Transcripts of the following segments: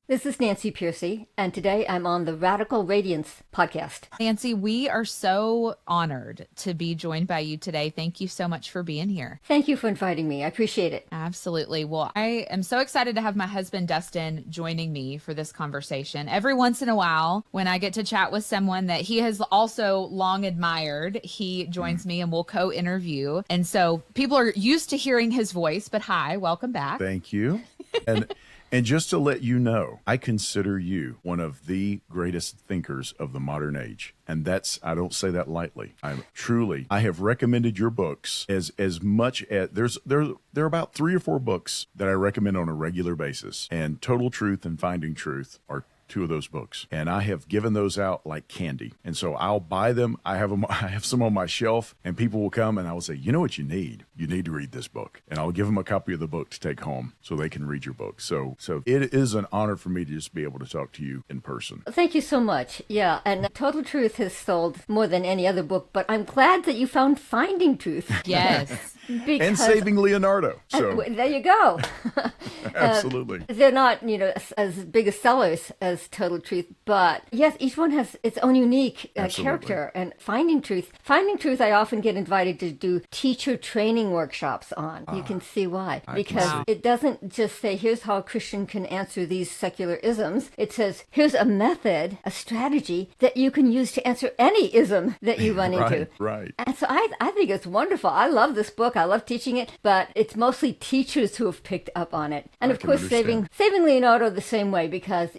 This is Nancy Pearcey, and today I'm on the Radical Radiance Podcast. Nancy, we are so honored to be joined by you today. Thank you so much for being here. Thank you for inviting me. I appreciate it. Absolutely. Well, I am so excited to have my husband, Dustin, joining me for this conversation. Every once in a while, when I get to chat with someone that he has also long admired, he joins me and we'll co-interview. And so people are used to hearing his voice, but hi, welcome back. Thank you. And just to let you know, I consider you one of the greatest thinkers of the modern age. And I don't say that lightly. I have recommended your books as much as there are about 3 or 4 books that I recommend on a regular basis. And Total Truth and Finding Truth are 2 of those books, and I have given those out like candy. And so I'll buy them. I have some on my shelf, and people will come and I will say, you know what you need? You need to read this book. And I'll give them a copy of the book to take home so they can read your book. So it is an honor for me to just be able to talk to you in person. Thank you so much. Yeah, and Total Truth has sold more than any other book, but I'm glad that you found Finding Truth. Yes. And Saving Leonardo. So there you go. Absolutely. They're not, as big as sellers as Total Truth, but yes, each one has its own unique character. And Finding Truth, I often get invited to do teacher training workshops on. You can see why. Because it doesn't just say, here's how a Christian can answer these secular isms. It says, here's a method, a strategy that you can use to answer any ism that you run into. Right. And so I think it's wonderful. I love this book. I love teaching it, but it's mostly teachers who have picked up on it. And of course, saving Leonardo the same way, because,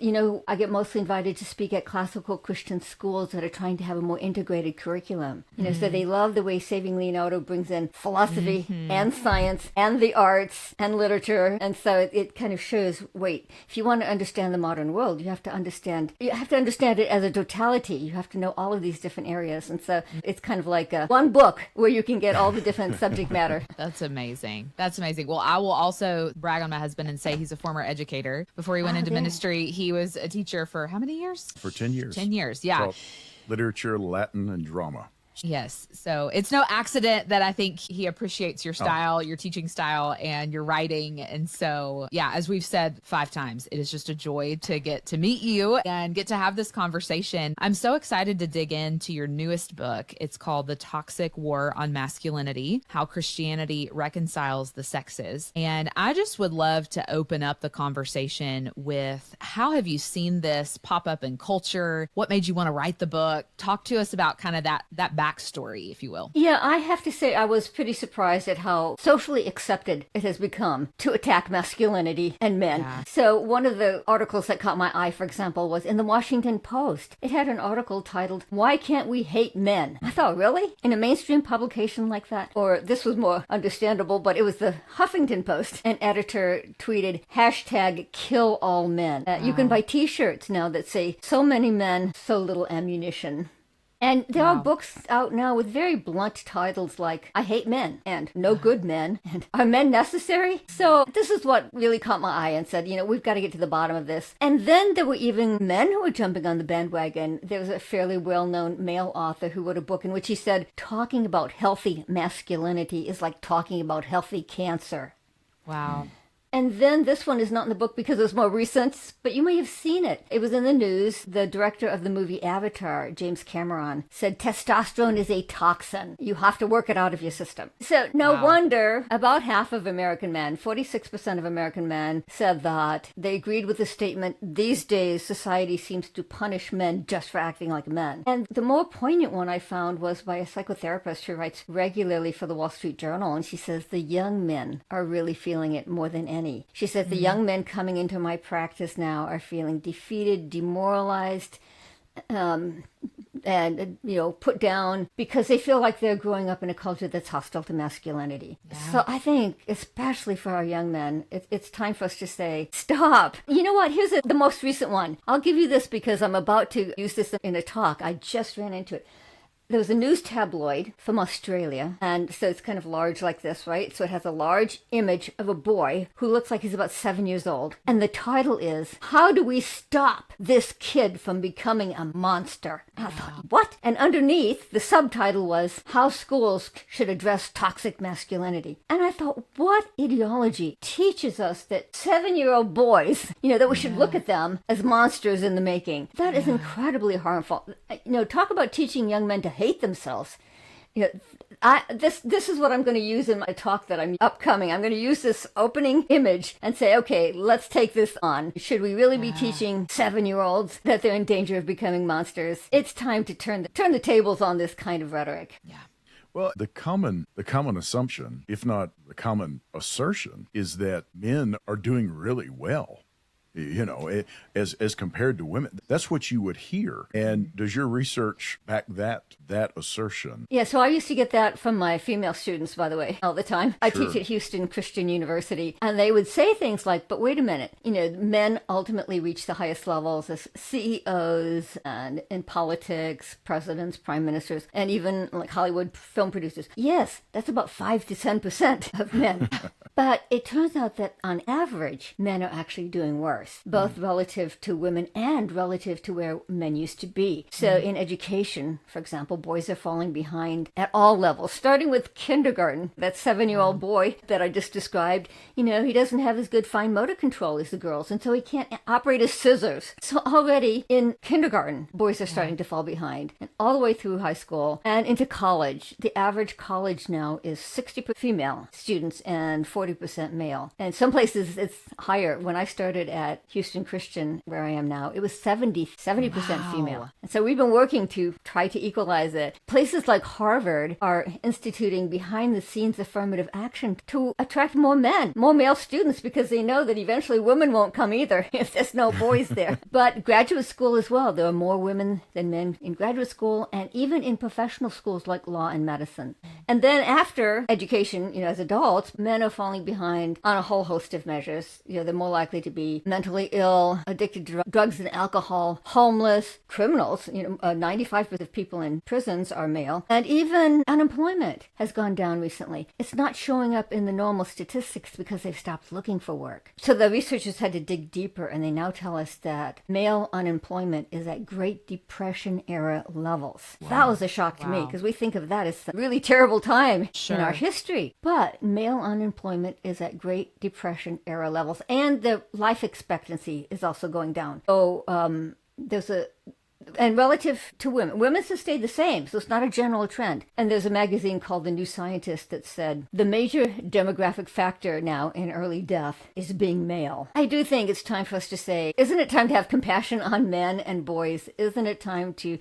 I get mostly invited to speak at classical Christian schools that are trying to have a more integrated curriculum. So they love the way Saving Leonardo brings in philosophy and science and the arts and literature. And so it kind of shows, wait, if you want to understand the modern world, you have to understand it as a totality. You have to know all of these different areas. And so it's kind of like one book where you can get all the different subject matter. That's amazing. Well, I will also brag on my husband and say he's a former educator. Before he went into ministry, he was a teacher for how many years? For 10 years. 10 years, yeah. Literature, Latin, and drama. Yes. So it's no accident that I think he appreciates your style, your teaching style, and your writing. And so, yeah, as we've said 5 times, it is just a joy to get to meet you and get to have this conversation. I'm so excited to dig into your newest book. It's called The Toxic War on Masculinity: How Christianity Reconciles the Sexes. And I just would love to open up the conversation with, how have you seen this pop up in culture? What made you want to write the book? Talk to us about kind of that backstory, if you will. Yeah, I have to say I was pretty surprised at how socially accepted it has become to attack masculinity and men. Yeah. So one of the articles that caught my eye, for example, was in the Washington Post. It had an article titled, "Why Can't We Hate Men?" I thought, really? In a mainstream publication like that? Or this was more understandable, but it was the Huffington Post. An editor tweeted, #KillAllMen. You can buy t-shirts now that say, "So many men, so little ammunition." And there are books out now with very blunt titles like "I Hate Men" and "No Good Men" and "Are Men Necessary?" So this is what really caught my eye and said, we've got to get to the bottom of this. And then there were even men who were jumping on the bandwagon. There was a fairly well-known male author who wrote a book in which he said, talking about healthy masculinity is like talking about healthy cancer. Wow. And then this one is not in the book because it's more recent, but you may have seen it. It was in the news. The director of the movie Avatar, James Cameron, said testosterone is a toxin. You have to work it out of your system. So no wonder about half of American men, 46% of American men, said that they agreed with the statement, these days society seems to punish men just for acting like men. And the more poignant one I found was by a psychotherapist who writes regularly for the Wall Street Journal, and she says the young men are really feeling it more than any. She said the young men coming into my practice now are feeling defeated, demoralized, and put down because they feel like they're growing up in a culture that's hostile to masculinity. Yeah. So I think, especially for our young men, it's time for us to say, stop. You know what? Here's the most recent one. I'll give you this because I'm about to use this in a talk. I just ran into it. there was a news tabloid from Australia, and so it's kind of large like this, right? So it has a large image of a boy who looks like he's about 7 years old. And the title is, "How do we stop this kid from becoming a monster?" And I thought, what? And underneath, the subtitle was, "How Schools Should Address Toxic Masculinity." And I thought, what ideology teaches us that 7-year-old boys, that we should look at them as monsters in the making? That is incredibly harmful. Talk about teaching young men to hate themselves. This is what I'm going to use in my talk that I'm upcoming. I'm going to use this opening image and say, okay, let's take this on. Should we really be teaching 7-year-olds that they're in danger of becoming monsters? It's time to turn the tables on this kind of rhetoric. Yeah. Well, the common assumption, if not the common assertion, is that men are doing really well. As compared to women. That's what you would hear. And does your research back that assertion? Yeah, so I used to get that from my female students, by the way, all the time. I Sure. teach at Houston Christian University, and they would say things like, but wait a minute, men ultimately reach the highest levels as CEOs and in politics, presidents, prime ministers, and even like Hollywood film producers. Yes, that's about 5 to 10% of men. But it turns out that on average, men are actually doing worse, both relative to women and relative to where men used to be. So in education, for example, boys are falling behind at all levels, starting with kindergarten. That 7-year-old boy that I just described, he doesn't have as good fine motor control as the girls, and so he can't operate his scissors. So already in kindergarten, boys are starting to fall behind, and all the way through high school and into college. The average college now is 60% female students and 40% male. And some places it's higher. When I started at Houston Christian, where I am now, it was 70% female. And so we've been working to try to equalize it. Places like Harvard are instituting behind-the-scenes affirmative action to attract more men, more male students, because they know that eventually women won't come either if there's no boys there. But graduate school as well. There are more women than men in graduate school and even in professional schools like law and medicine. And then after education, as adults, men are falling behind on a whole host of measures. They're more likely to be mentally ill, addicted to drugs and alcohol, homeless, criminals. 95% of people in prisons are male. And even unemployment has gone down recently. It's not showing up in the normal statistics because they've stopped looking for work. So the researchers had to dig deeper, and they now tell us that male unemployment is at Great Depression era levels. Wow. That was a shock to me, because we think of that as a really terrible time in our history. But male unemployment is at Great Depression era levels, and the life expectancy is also going down. So and relative to women's have stayed the same, so it's not a general trend. And there's a magazine called The New Scientist that said the major demographic factor now in early death is being male. I do think it's time for us to say, isn't it time to have compassion on men and boys? Isn't it time to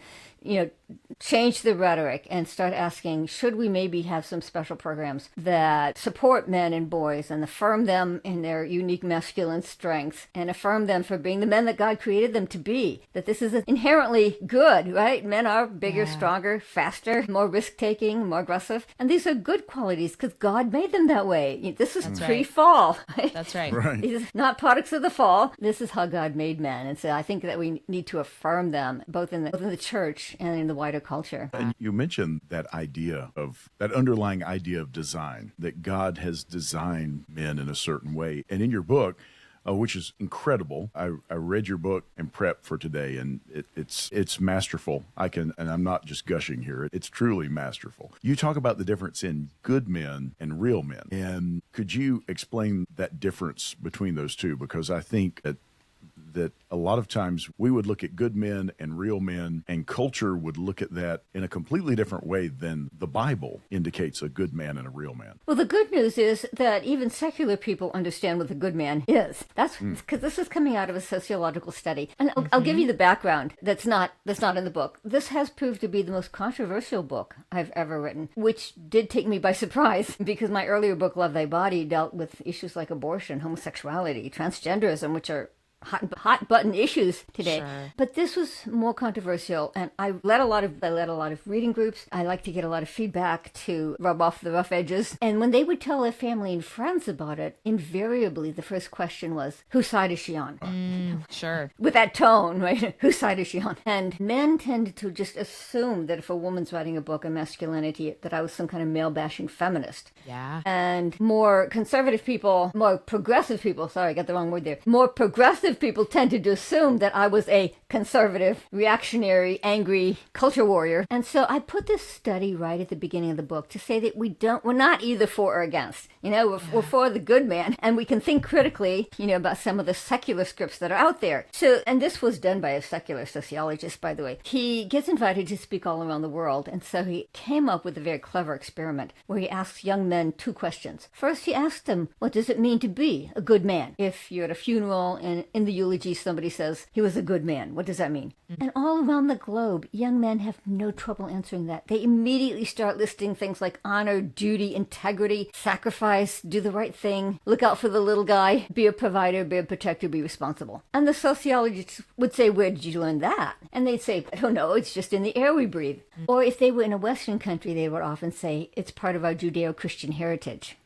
change the rhetoric and start asking, should we maybe have some special programs that support men and boys and affirm them in their unique masculine strengths and affirm them for being the men that God created them to be? That this is inherently good, right? Men are bigger, stronger, faster, more risk-taking, more aggressive. And these are good qualities because God made them that way. This is pre-fall. Right? That's right. These are not products of the fall. This is how God made men. And so I think that we need to affirm them both in the church and in the wider culture. And you mentioned that underlying idea of design, that God has designed men in a certain way. And in your book, which is incredible, I read your book and prep for today, and it's masterful. And I'm not just gushing here. It's truly masterful. You talk about the difference in good men and real men. And could you explain that difference between those two? Because I think that a lot of times we would look at good men and real men, and culture would look at that in a completely different way than the Bible indicates a good man and a real man. Well, the good news is that even secular people understand what a good man is. That's because this is coming out of a sociological study. And I'll give you the background that's not in the book. This has proved to be the most controversial book I've ever written, which did take me by surprise because my earlier book, Love Thy Body, dealt with issues like abortion, homosexuality, transgenderism, which are hot button issues today. Sure. But this was more controversial, and I led a lot of reading groups. I like to get a lot of feedback to rub off the rough edges. And when they would tell their family and friends about it, invariably the first question was, whose side is she on? Sure. With that tone, right? Whose side is she on? And men tended to just assume that if a woman's writing a book on masculinity, that I was some kind of male-bashing feminist. Yeah. And more conservative people, more progressive people, sorry, I got the wrong word there. More progressive people tended to assume that I was a conservative, reactionary, angry culture warrior. And so I put this study right at the beginning of the book to say that we're not either for or against. We're for the good man, and we can think critically, about some of the secular scripts that are out there. So, and this was done by a secular sociologist, by the way. He gets invited to speak all around the world, and so he came up with a very clever experiment where he asks young men 2 questions. First, he asked them, what does it mean to be a good man? If you're at a funeral and in the eulogy somebody says he was a good man, what does that mean? And all around the globe, young men have no trouble answering that. They immediately start listing things like honor, duty, integrity, sacrifice, do the right thing, look out for the little guy, be a provider, be a protector, be responsible. And the sociologists would say, where did you learn that? And they'd say, I don't know, it's just in the air we breathe. Or if they were in a Western country, they would often say, it's part of our Judeo-Christian heritage.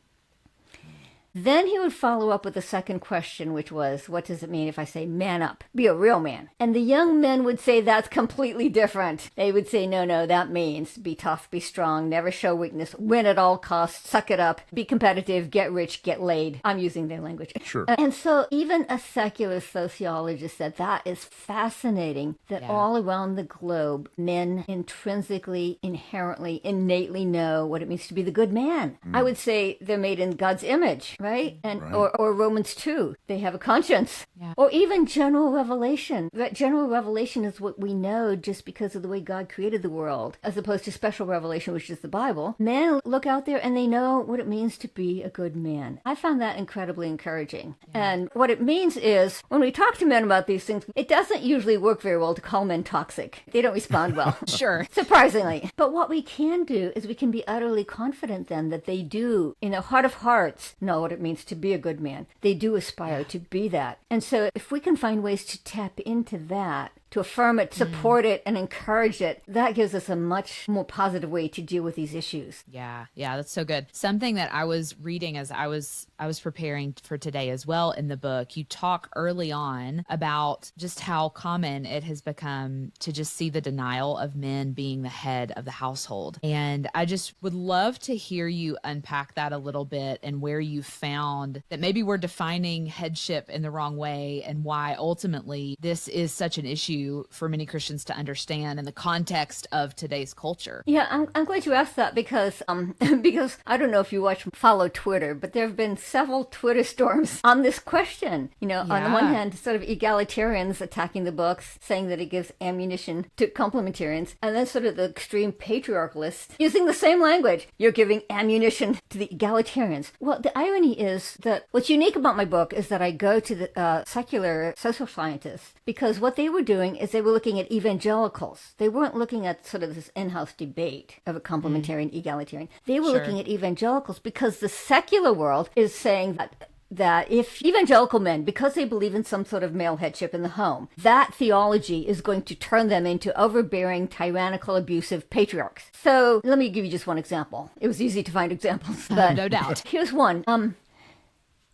Then he would follow up with a second question, which was, what does it mean if I say man up? Be a real man. And the young men would say that's completely different. They would say, no, that means be tough, be strong, never show weakness, win at all costs, suck it up, be competitive, get rich, get laid. I'm using their language. Sure. And so even a secular sociologist said that is fascinating, that all around the globe, men intrinsically, inherently, innately know what it means to be the good man. I would say they're made in God's image. Right? And Right. Or Romans 2, they have a conscience. Yeah. Or even general revelation. That general revelation is what we know just because of the way God created the world, as opposed to special revelation, which is the Bible. Men look out there and they know what it means to be a good man. I found that incredibly encouraging. Yeah. And what it means is, when we talk to men about these things, it doesn't usually work very well to call men toxic. They don't respond well. Sure. Surprisingly. But what we can do is we can be utterly confident then that they do, in their heart of hearts, know what it means to be a good man. They do aspire to be that. And so if we can find ways to tap into that, to affirm it, support it, and encourage it, that gives us a much more positive way to deal with these issues. Yeah, that's so good. Something that I was reading as I was preparing for today as well in the book, you talk early on about just how common it has become to just see the denial of men being the head of the household. And I just would love to hear you unpack that a little bit and where you found that maybe we're defining headship in the wrong way and why ultimately this is such an issue for many Christians to understand in the context of today's culture. Yeah, I'm glad you asked that because I don't know if you follow Twitter, but there have been several Twitter storms on this question. On the one hand, sort of egalitarians attacking the books, saying that it gives ammunition to complementarians, and then sort of the extreme patriarchalists using the same language. You're giving ammunition to the egalitarians. Well, the irony is that what's unique about my book is that I go to the secular social scientists, because what they were doing is they were looking at evangelicals. They weren't looking at sort of this in-house debate of a complementarian, egalitarian. They were looking at evangelicals because the secular world is saying that if evangelical men, because they believe in some sort of male headship in the home, that theology is going to turn them into overbearing, tyrannical, abusive patriarchs. So let me give you just one example. It was easy to find examples, but no doubt. Here's one.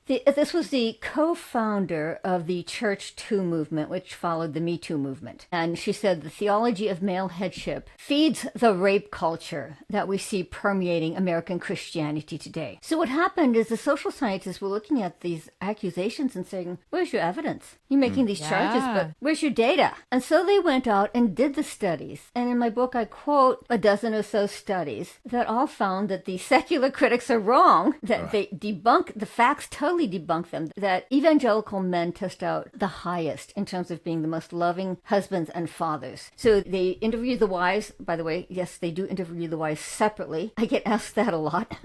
This was the co-founder of the Church Too movement, which followed the Me Too movement. And she said the theology of male headship feeds the rape culture that we see permeating American Christianity today. So what happened is the social scientists were looking at these accusations and saying, where's your evidence? You're making these charges, but where's your data? And so they went out and did the studies. And in my book, I quote a dozen or so studies that all found that the secular critics are wrong, that they debunk the facts, totally debunk them, that evangelical men test out the highest in terms of being the most loving husbands and fathers. So they interview the wives. By the way, yes, they do interview the wives separately. I get asked that a lot.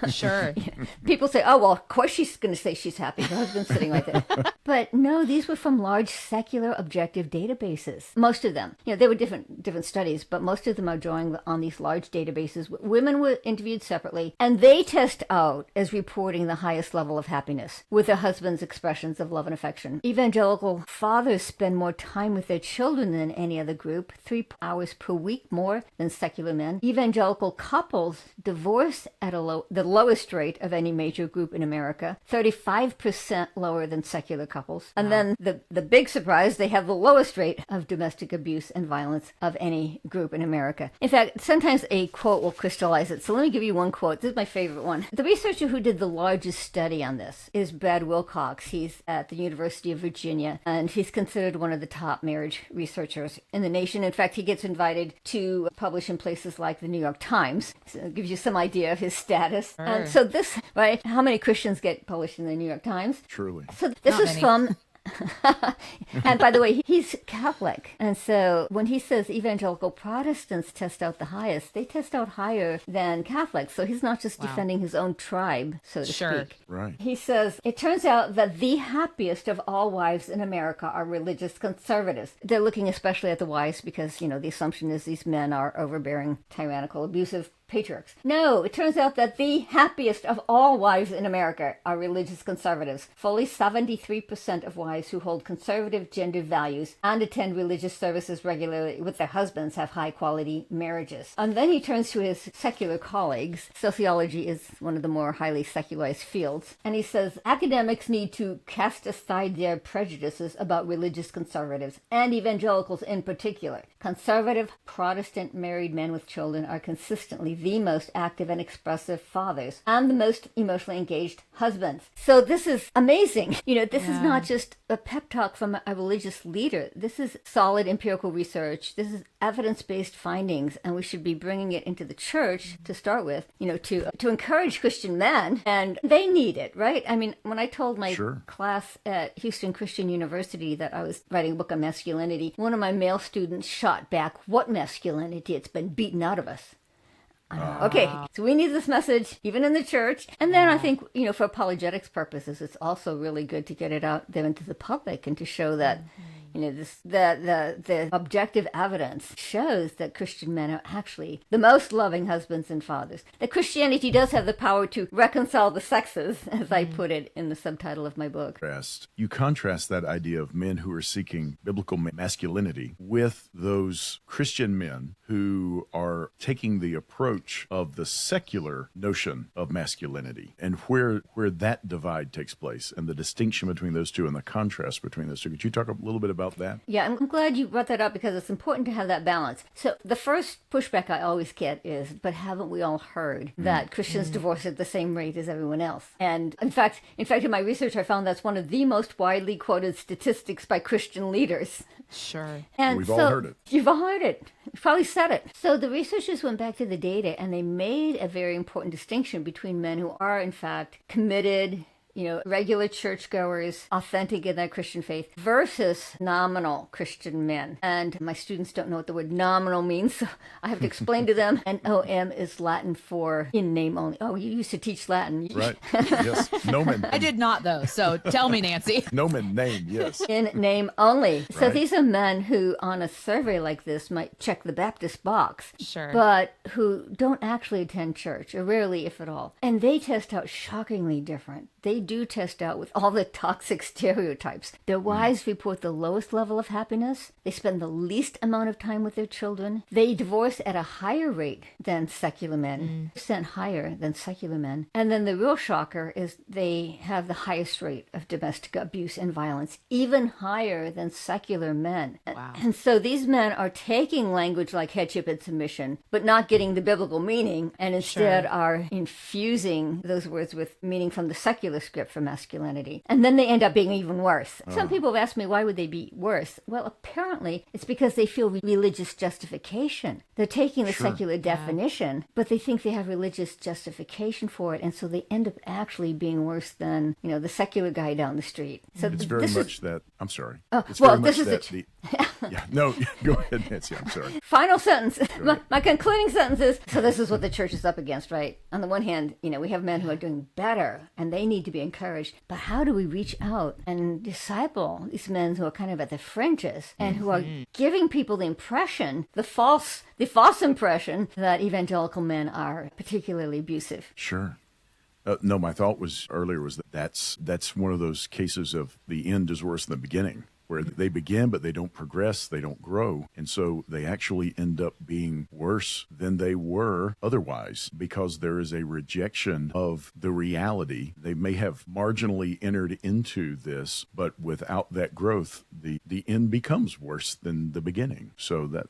Sure. People say, oh, well, of course she's going to say she's happy. Her husband's sitting right there. But no, these were from large secular objective databases. Most of them. There were different studies, but most of them are drawing on these large databases. Women were interviewed separately, and they test out as reporting the highest level of happiness with their husbands' expressions of love and affection. Evangelical fathers spend more time with their children than any other group, 3 hours per week more than secular men. Evangelical couples divorce at the lowest rate of any major group in America, 35% lower than secular couples. And then the big surprise, they have the lowest rate of domestic abuse and violence of any group in America. In fact, sometimes a quote will crystallize it. So let me give you one quote. This is my favorite one. The researcher who did the largest study on this is Brad Wilcox. He's at the University of Virginia, and he's considered one of the top marriage researchers in the nation. In fact, he gets invited to publish in places like the New York Times. So it gives you some idea of his status. Sure. And so this, right, how many Christians get published in the New York Times? Truly. So this Not is many. from... And by the way, he's Catholic. And so when he says evangelical Protestants test out the highest, they test out higher than Catholics. So he's not just defending his own tribe, so to Sure. speak. Right. He says, it turns out that the happiest of all wives in America are religious conservatives. They're looking especially at the wives because, the assumption is these men are overbearing, tyrannical, abusive patriarchs. No, it turns out that the happiest of all wives in America are religious conservatives. Fully 73% of wives who hold conservative gender values and attend religious services regularly with their husbands have high-quality marriages. And then he turns to his secular colleagues. Sociology is one of the more highly secularized fields. And he says, academics need to cast aside their prejudices about religious conservatives and evangelicals in particular. Conservative Protestant married men with children are consistently the most active and expressive fathers and the most emotionally engaged husbands. So this is amazing. This is not just a pep talk from a religious leader. This is solid empirical research. This is evidence-based findings, and we should be bringing it into the church to start with, to encourage Christian men, and they need it, right? I mean, when I told my class at Houston Christian University that I was writing a book on masculinity, one of my male students shot back, "What masculinity? It's been beaten out of us." Okay, so we need this message even in the church. And then I think, for apologetics purposes, it's also really good to get it out there into the public and to show that, the objective evidence shows that Christian men are actually the most loving husbands and fathers. That Christianity does have the power to reconcile the sexes, as I put it in the subtitle of my book. You contrast that idea of men who are seeking biblical masculinity with those Christian men who are taking the approach of the secular notion of masculinity, and where that divide takes place and the distinction between those two and the contrast between those two. Could you talk a little bit about that? Yeah, I'm glad you brought that up because it's important to have that balance. So the first pushback I always get is, but haven't we all heard that Christians divorce at the same rate as everyone else? And in fact, in my research, I found that's one of the most widely quoted statistics by Christian leaders. Sure. And We've all heard it. You've all heard it. You've probably said it. So the researchers went back to the data and they made a very important distinction between men who are, in fact, committed, regular churchgoers, authentic in their Christian faith, versus nominal Christian men. And my students don't know what the word nominal means, so I have to explain to them. And NOM is Latin for in name only. Oh, you used to teach Latin. Right. Yes. Nomen. I did not, though. So tell me, Nancy. Nomen, name, yes. In name only. So Right. these are men who, on a survey like this, might check the Baptist box. Sure. But who don't actually attend church, or rarely, if at all. And they test out shockingly different. They do test out with all the toxic stereotypes. Their wives report the lowest level of happiness. They spend the least amount of time with their children. They divorce at a higher rate than secular men, percent higher than secular men. And then the real shocker is they have the highest rate of domestic abuse and violence, even higher than secular men. Wow. And so these men are taking language like headship and submission, but not getting the biblical meaning, and instead are infusing those words with meaning from the secular script for masculinity. And then they end up being even worse. Some people have asked me, why would they be worse? Well, apparently it's because they feel religious justification. They're taking the secular definition, but they think they have religious justification for it, and so they end up actually being worse than, the secular guy down the street. So It's very much that. I'm sorry. It's well, very this much is yeah. No, go ahead, Nancy. I'm sorry. Final sentence. My concluding sentence is, so this is what the church is up against, right? On the one hand, we have men who are doing better, and they need to be encouraged. But how do we reach out and disciple these men who are kind of at the fringes and who are giving people the impression, the false impression that evangelical men are particularly abusive? Sure. No, my thought was earlier was that's one of those cases of the end is worse than the beginning, where they begin, but they don't progress, they don't grow. And so they actually end up being worse than they were otherwise because there is a rejection of the reality. They may have marginally entered into this, but without that growth, the end becomes worse than the beginning. So that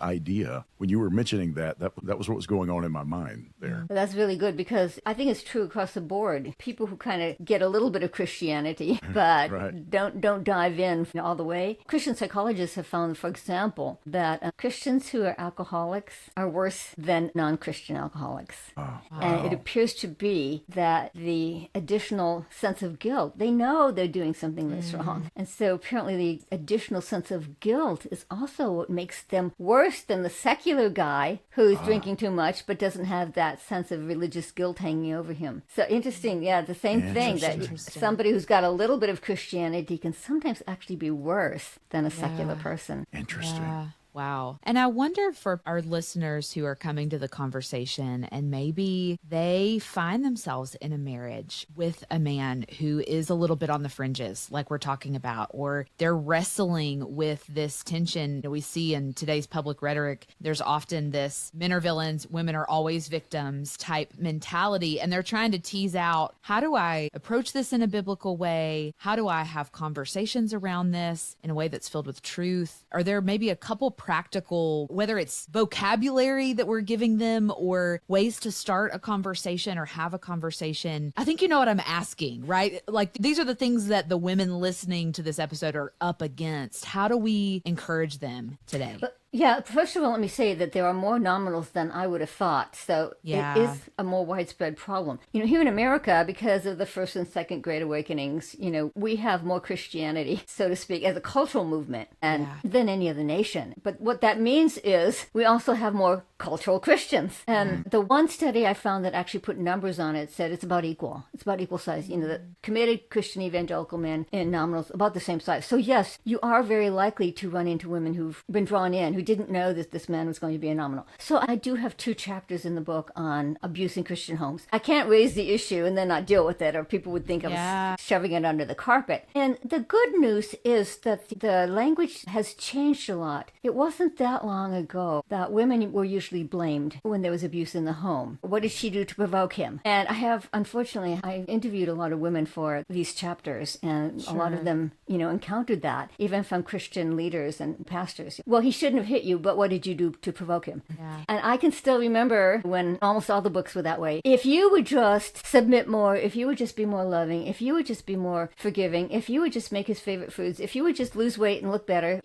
idea, when you were mentioning that was what was going on in my mind there. Well, that's really good because I think it's true across the board. People who kind of get a little bit of Christianity, but Right. don't dive in all the way. Christian psychologists have found, for example, that Christians who are alcoholics are worse than non-Christian alcoholics. Oh, And it appears to be that the additional sense of guilt, they know they're doing something that's wrong. And so apparently the additional sense of guilt is also what makes them worse than the secular guy who's drinking too much but doesn't have that sense of religious guilt hanging over him. So interesting, yeah, the same thing, that somebody who's got a little bit of Christianity can sometimes actually be worse than a secular person. interesting. Yeah. Wow. And I wonder for our listeners who are coming to the conversation and maybe they find themselves in a marriage with a man who is a little bit on the fringes, like we're talking about, or they're wrestling with this tension. We see in today's public rhetoric, there's often this men are villains, women are always victims type mentality. And they're trying to tease out, how do I approach this in a biblical way? How do I have conversations around this in a way that's filled with truth? Are there maybe a couple practical, whether it's vocabulary that we're giving them or ways to start a conversation or have a conversation? I think you know what I'm asking, right? Like these are the things that the women listening to this episode are up against. How do we encourage them today? Yeah, first of all, let me say that there are more nominals than I would have thought. So Yeah. it is a more widespread problem. Here in America, because of the first and second Great Awakenings, we have more Christianity, so to speak, as a cultural movement than any other nation. But what that means is we also have more cultural Christians. And the one study I found that actually put numbers on it said it's about equal. It's about equal size. The committed Christian evangelical men and nominals about the same size. So yes, you are very likely to run into women who've been drawn in, who didn't know that this man was going to be a nominal. So I do have 2 chapters in the book on abuse in Christian homes. I can't raise the issue and then not deal with it, or people would think I'm shoving it under the carpet. And the good news is that the language has changed a lot. It wasn't that long ago that women were usually blamed when there was abuse in the home. What did she do to provoke him? And unfortunately, I interviewed a lot of women for these chapters, and a lot of them, encountered that, even from Christian leaders and pastors. Well, he shouldn't have hit you, but what did you do to provoke him? Yeah. And I can still remember when almost all the books were that way. If you would just submit more, if you would just be more loving, if you would just be more forgiving, if you would just make his favorite foods, if you would just lose weight and look better,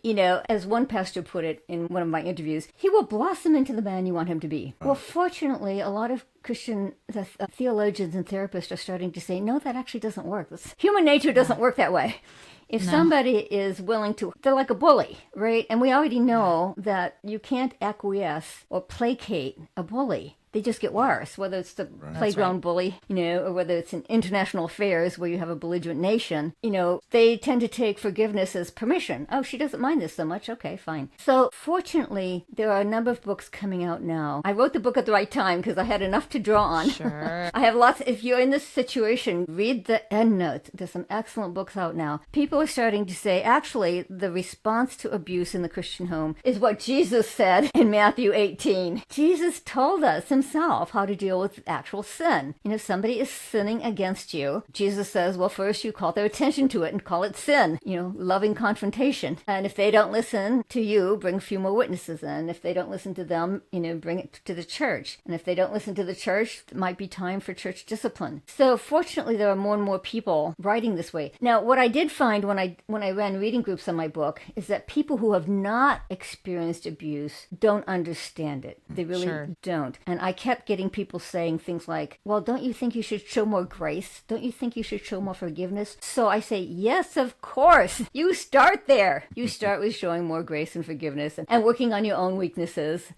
as one pastor put it in one of my interviews, he will blossom into the man you want him to be. Well, fortunately, a lot of Christian theologians and therapists are starting to say, no, that actually doesn't work. Human nature doesn't work that way. If somebody is willing to, they're like a bully, right? And we already know that you can't acquiesce or placate a bully. They just get worse, whether it's the playground bully, or whether it's in international affairs where you have a belligerent nation. They tend to take forgiveness as permission. Oh, she doesn't mind this so much. Okay, fine. So fortunately, there are a number of books coming out now. I wrote the book at the right time because I had enough to draw on. Sure. I have lots. If you're in this situation, read the endnotes. There's some excellent books out now. People are starting to say, actually, the response to abuse in the Christian home is what Jesus said in Matthew 18. Jesus told us himself how to deal with actual sin. If somebody is sinning against you, Jesus says, well, first you call their attention to it and call it sin, loving confrontation. And if they don't listen to you, bring a few more witnesses in. If they don't listen to them, bring it to the church. And if they don't listen to the church, it might be time for church discipline. So fortunately, there are more and more people writing this way. Now, what I did find when I ran reading groups on my book is that people who have not experienced abuse don't understand it. They really don't. And I kept getting people saying things like, well, don't you think you should show more grace? Don't you think you should show more forgiveness? So I say, yes, of course. You start there. You start with showing more grace and forgiveness and working on your own weaknesses.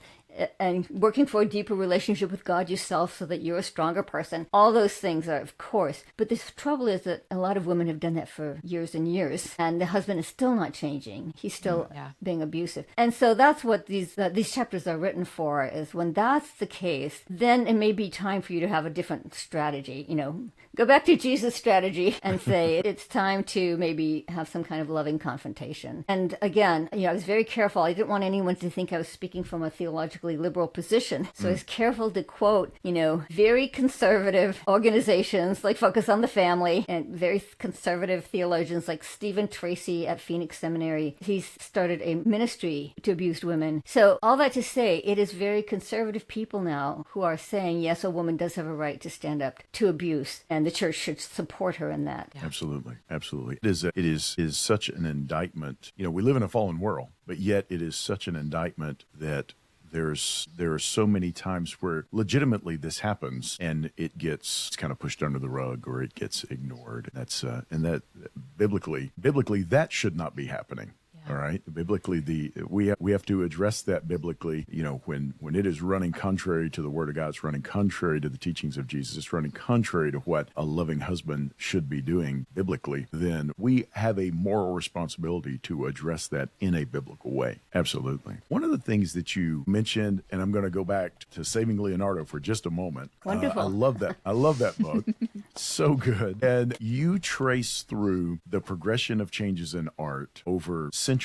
and working for a deeper relationship with God yourself so that you're a stronger person. All those things are, of course. But the trouble is that a lot of women have done that for years and years, and the husband is still not changing. He's still being abusive. And so that's what these chapters are written for, is when that's the case, then it may be time for you to have a different strategy. Go back to Jesus' strategy and say, it's time to maybe have some kind of loving confrontation. And again, I was very careful. I didn't want anyone to think I was speaking from a theologically liberal position. So I was careful to quote, very conservative organizations like Focus on the Family and very conservative theologians like Stephen Tracy at Phoenix Seminary. He's started a ministry to abused women. So all that to say, it is very conservative people now who are saying, yes, a woman does have a right to stand up to abuse, and the church should support her in that. Yeah. Absolutely. It is such an indictment. We live in a fallen world, but yet it is such an indictment that there are so many times where legitimately this happens and it gets kind of pushed under the rug or it gets ignored. That's and that biblically that should not be happening. All right. Biblically, we have to address that biblically. When it is running contrary to the Word of God, it's running contrary to the teachings of Jesus, it's running contrary to what a loving husband should be doing biblically, then we have a moral responsibility to address that in a biblical way. Absolutely. One of the things that you mentioned, and I'm going to go back to Saving Leonardo for just a moment. Wonderful. I love that book. So good. And you trace through the progression of changes in art over centuries,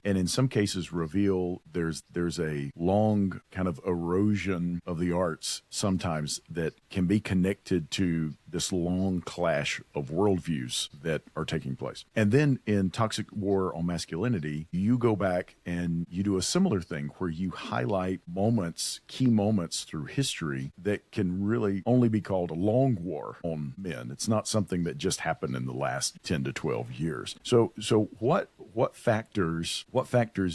and in some cases reveal there's a long kind of erosion of the arts sometimes that can be connected to this long clash of worldviews that are taking place. And then in Toxic War on Masculinity, you go back and you do a similar thing where you highlight key moments through history that can really only be called a long war on men. It's not something that just happened in the last 10 to 12 years. So what factors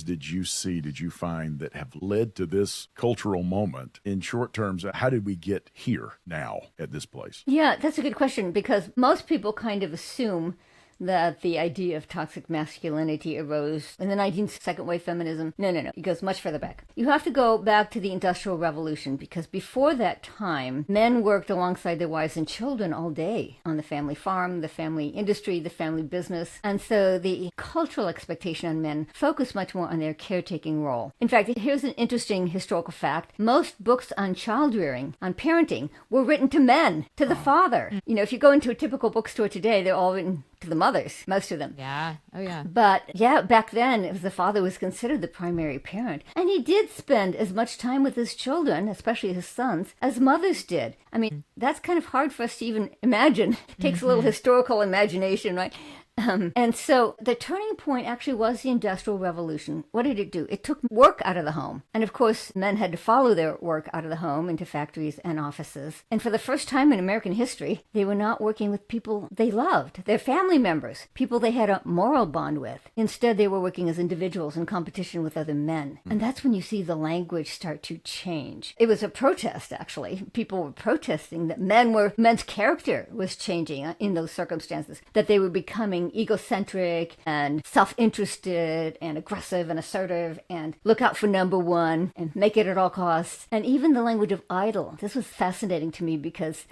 did you find that have led to this cultural moment in short terms? How did we get here now at this place? Yeah, that's a good question, because most people kind of assume that the idea of toxic masculinity arose in the 19th second wave feminism. No. It goes much further back. You have to go back to the Industrial Revolution, because before that time, men worked alongside their wives and children all day on the family farm, the family industry, the family business. And so the cultural expectation on men focused much more on their caretaking role. In fact, here's an interesting historical fact. Most books on child rearing, on parenting, were written to men, to the father. If you go into a typical bookstore today, they're all written to the mothers, most of them. Yeah. Oh, yeah. But yeah, back then, the father was considered the primary parent. And he did spend as much time with his children, especially his sons, as mothers did. I mean, that's kind of hard for us to even imagine. It takes a little historical imagination, right? And so the turning point actually was the Industrial Revolution. What did it do? It took work out of the home. And of course, men had to follow their work out of the home into factories and offices. And for the first time in American history, they were not working with people they loved, their family members, people they had a moral bond with. Instead, they were working as individuals in competition with other men. And that's when you see the language start to change. It was a protest, actually. People were protesting that men's character was changing in those circumstances, that they were becoming egocentric and self-interested and aggressive and assertive and look out for number one and make it at all costs. And even the language of idol. This was fascinating to me because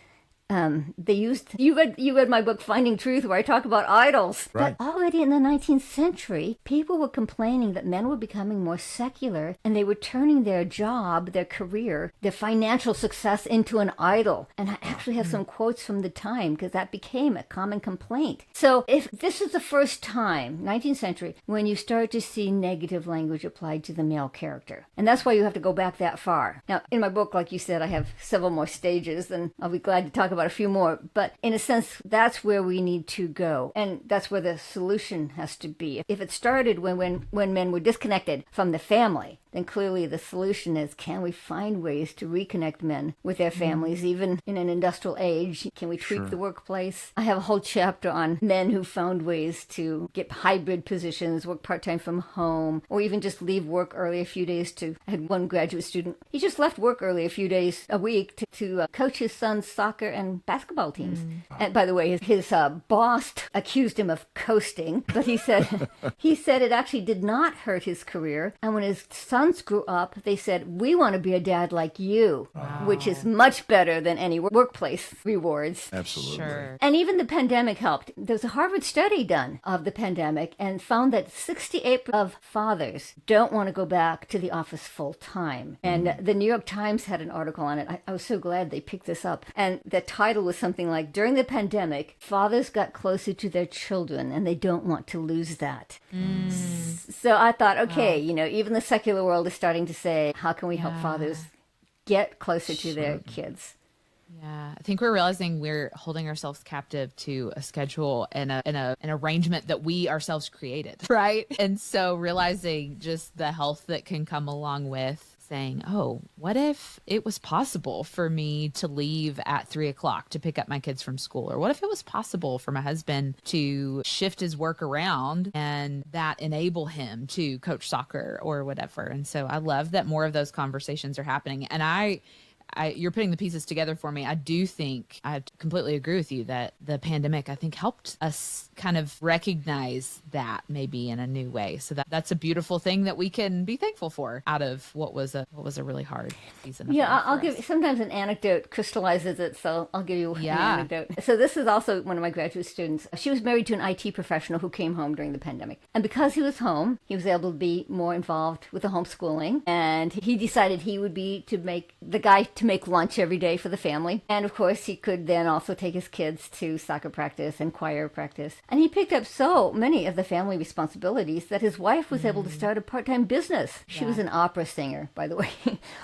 they used, you read my book Finding Truth, where I talk about idols. Right. But already in the 19th century, people were complaining that men were becoming more secular and they were turning their job, their career, their financial success into an idol. And I actually have some quotes from the time because that became a common complaint. So if this is the first time, 19th century, when you start to see negative language applied to the male character. And that's why you have to go back that far. Now, in my book, like you said, I have several more stages, and I'll be glad to talk about a few more, but in a sense, that's where we need to go. And that's where the solution has to be. If it started when men were disconnected from the family, then clearly the solution is, can we find ways to reconnect men with their families, even in an industrial age? Can we tweak the workplace? I have a whole chapter on men who found ways to get hybrid positions, work part-time from home, or even just leave work early a few days I had one graduate student, he just left work early a few days a week to coach his son's soccer and and basketball teams. And by the way, his boss accused him of coasting, but he said it actually did not hurt his career. And when his sons grew up, they said, we want to be a dad like you, which is much better than any workplace rewards. Absolutely. Sure. And even the pandemic helped. There was a Harvard study done of the pandemic and found that 68% of fathers don't want to go back to the office full time. And the New York Times had an article on it. I was so glad they picked this up. And the title was something like, during the pandemic, fathers got closer to their children and they don't want to lose that. So I thought, okay, even the secular world is starting to say, how can we help fathers get closer to their kids? Yeah, I think we're realizing we're holding ourselves captive to a schedule and an arrangement that we ourselves created, right? And so realizing just the health that can come along with saying, oh, what if it was possible for me to leave at 3:00 to pick up my kids from school? Or what if it was possible for my husband to shift his work around and that enable him to coach soccer or whatever? And so I love that more of those conversations are happening. And you're putting the pieces together for me. I do think I completely agree with you that the pandemic, I think, helped us kind of recognize that maybe in a new way. So that's a beautiful thing that we can be thankful for out of what was a really hard season. I'll give sometimes an anecdote crystallizes it. So I'll give you an anecdote. So this is also one of my graduate students. She was married to an IT professional who came home during the pandemic. And because he was home, he was able to be more involved with the homeschooling. And he decided he would be the guy to make lunch every day for the family. And of course, he could then also take his kids to soccer practice and choir practice. And he picked up so many of the family responsibilities that his wife was able to start a part-time business. She was an opera singer, by the way.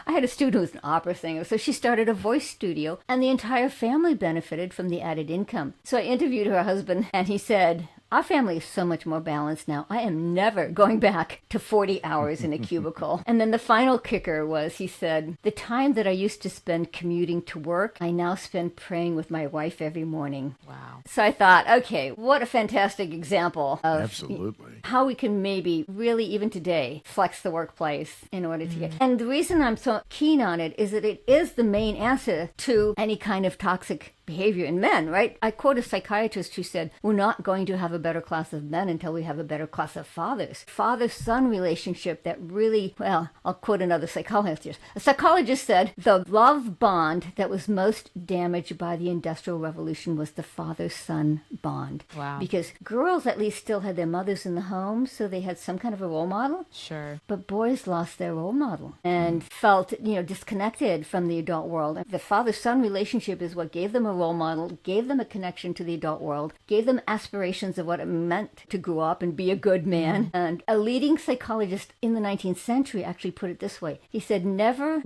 I had a student who was an opera singer. So she started a voice studio and the entire family benefited from the added income. So I interviewed her husband and he said, our family is so much more balanced now. I am never going back to 40 hours in a cubicle. And then the final kicker was, he said, the time that I used to spend commuting to work, I now spend praying with my wife every morning. Wow. So I thought, okay, what a fantastic example of Absolutely. How we can maybe really even today flex the workplace in order to get. And the reason I'm so keen on it is that it is the main answer to any kind of toxic behavior in men, right? I quote a psychiatrist who said, we're not going to have a better class of men until we have a better class of fathers. Father-son relationship that really, well, I'll quote another psychologist. A psychologist said, the love bond that was most damaged by the Industrial Revolution was the father-son bond. Wow. Because girls at least still had their mothers in the home, so they had some kind of a role model. Sure. But boys lost their role model and felt, disconnected from the adult world. The father-son relationship is what gave them a role model, gave them a connection to the adult world, gave them aspirations of what it meant to grow up and be a good man. And a leading psychologist in the 19th century actually put it this way. He said, never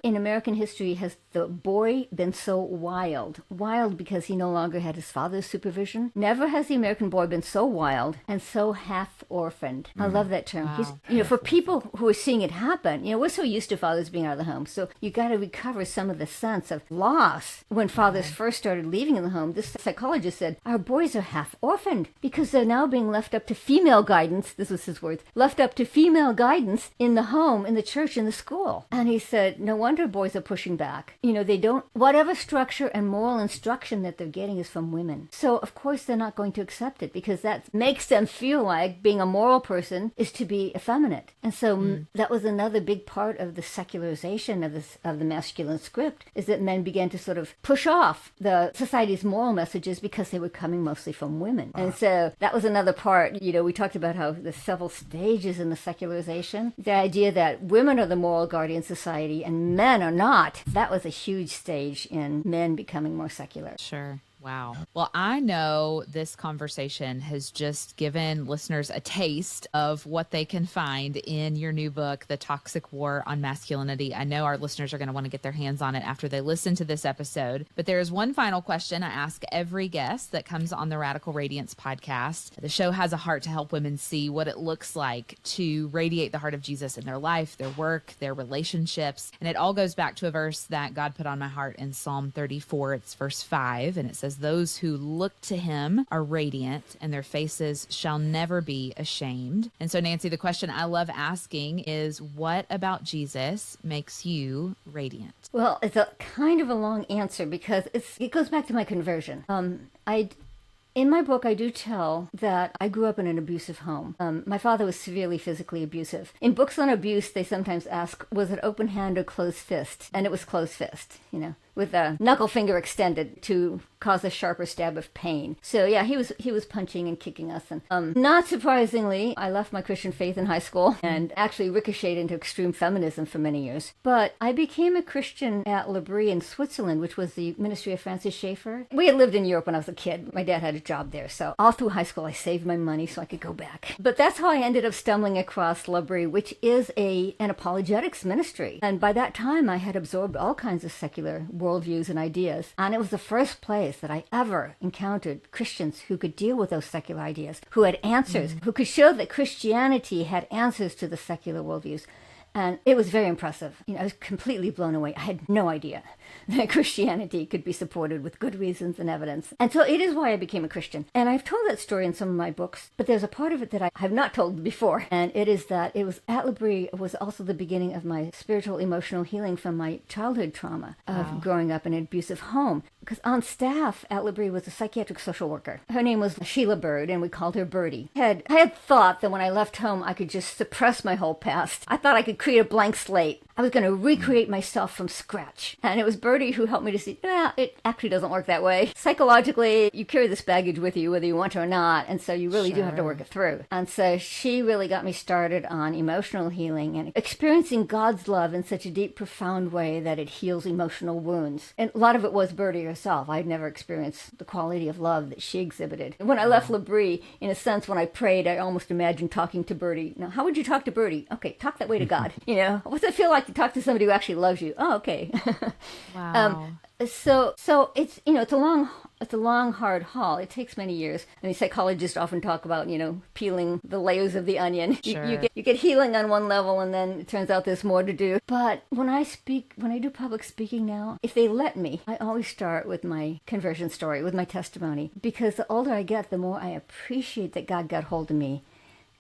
in American history has the boy been so wild because he no longer had his father's supervision. Never has the American boy been so wild and so half-orphaned. I love that term. Wow. For people who are seeing it happen, we're so used to fathers being out of the home. So you got to recover some of the sense of loss when fathers first started leaving in the home. This psychologist said, our boys are half-orphaned because they're now being left up to female guidance. This was his words. Left up to female guidance in the home, in the church, in the school. And he said, no wonder boys are pushing back. They don't, whatever structure and moral instruction that they're getting is from women. So of course they're not going to accept it because that makes them feel like being a moral person is to be effeminate. And so that was another big part of the secularization of the masculine script, is that men began to sort of push off the society's moral messages because they were coming mostly from women. And so that was another part. We talked about how there's several stages in the secularization. The idea that women are the moral guardian society and men are not. That was a huge stage in men becoming more secular. Sure. Wow. Well, I know this conversation has just given listeners a taste of what they can find in your new book, The Toxic War on Masculinity. I know our listeners are going to want to get their hands on it after they listen to this episode. But there is one final question I ask every guest that comes on the Radical Radiance podcast. The show has a heart to help women see what it looks like to radiate the heart of Jesus in their life, their work, their relationships. And it all goes back to a verse that God put on my heart in Psalm 34. It's verse 5, and it says, says, those who look to him are radiant and their faces shall never be ashamed. And so, Nancy, the question I love asking is, what about Jesus makes you radiant? Well, it's a kind of a long answer because it goes back to my conversion. In my book, I do tell that I grew up in an abusive home. My father was severely physically abusive. In books on abuse, they sometimes ask, was it open hand or closed fist? And it was closed fist, with a knuckle finger extended to cause a sharper stab of pain. So yeah, he was punching and kicking us. And not surprisingly, I left my Christian faith in high school and actually ricocheted into extreme feminism for many years. But I became a Christian at L'Abri in Switzerland, which was the ministry of Francis Schaeffer. We had lived in Europe when I was a kid. My dad had a job there. So all through high school, I saved my money so I could go back. But that's how I ended up stumbling across L'Abri, which is an apologetics ministry. And by that time, I had absorbed all kinds of secular worldviews and ideas. And it was the first place that I ever encountered Christians who could deal with those secular ideas, who had answers, who could show that Christianity had answers to the secular worldviews. And it was very impressive. I was completely blown away. I had no idea that Christianity could be supported with good reasons and evidence. And so it is why I became a Christian. And I've told that story in some of my books, but there's a part of it that I have not told before. And it is that it was at L'Abri was also the beginning of my spiritual, emotional healing from my childhood trauma of growing up in an abusive home. Because on staff at L'Abri was a psychiatric social worker. Her name was Sheila Bird, and we called her Birdie. I had thought that when I left home, I could just suppress my whole past. I thought I could create a blank slate. I was going to recreate myself from scratch. And it was Birdie who helped me to see, it actually doesn't work that way. Psychologically, you carry this baggage with you, whether you want to or not. And so you really do have to work it through. And so she really got me started on emotional healing and experiencing God's love in such a deep, profound way that it heals emotional wounds. And a lot of it was Birdie herself. I'd never experienced the quality of love that she exhibited. When I left L'Abri, in a sense, when I prayed, I almost imagined talking to Birdie. Now, how would you talk to Birdie? Okay, talk that way to God. What's it feel like to talk to somebody who actually loves you? Oh, okay. Wow. So it's it's a long, hard haul. It takes many years. I mean, psychologists often talk about, peeling the layers of the onion. Sure. You get healing on one level, and then it turns out there's more to do. But when I do public speaking now, if they let me, I always start with my conversion story, with my testimony, because the older I get, the more I appreciate that God got hold of me.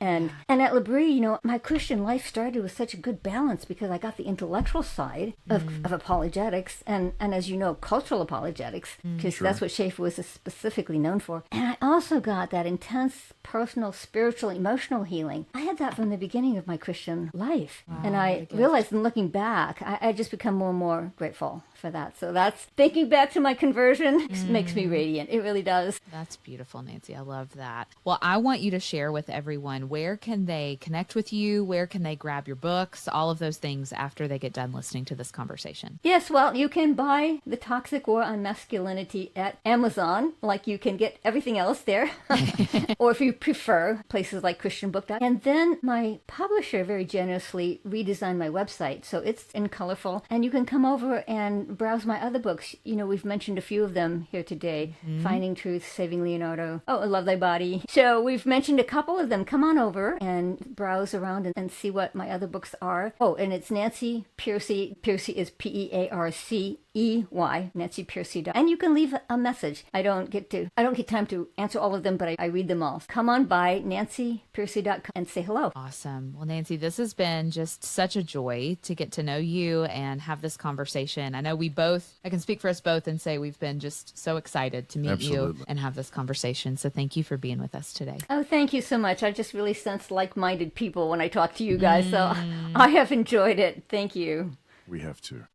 And at L'Abri, my Christian life started with such a good balance because I got the intellectual side of apologetics and as you know, cultural apologetics, because that's what Schaeffer was specifically known for. And I also got that intense personal, spiritual, emotional healing. I had that from the beginning of my Christian life. Wow, and I realized in looking back, I just become more and more grateful for that. So that's thinking back to my conversion makes me radiant. It really does. That's beautiful, Nancy. I love that. Well, I want you to share with everyone, where can they connect with you? Where can they grab your books? All of those things after they get done listening to this conversation. Yes, well, you can buy The Toxic War on Masculinity at Amazon, like you can get everything else there. Or if you prefer, places like ChristianBook.com. And then my publisher very generously redesigned my website, so it's in colorful. And you can come over and browse my other books. We've mentioned a few of them here today. Finding Truth, Saving Leonardo, I Love Thy Body. So we've mentioned a couple of them. Come on over and browse around and see what my other books are. And it's Nancy Pearcey. Pearcey is Pearcey. Nancy Pearcey. And you can leave a message. I don't get time to answer all of them, but I read them all. Come on by nancypearcey.com and say hello. Awesome. Well, Nancy, this has been just such a joy to get to know you and have this conversation. I know I can speak for us both and say we've been just so excited to meet you and have this conversation. So thank you for being with us today. Oh, thank you so much. I just really sense like-minded people when I talk to you guys. So I have enjoyed it. Thank you. We have to.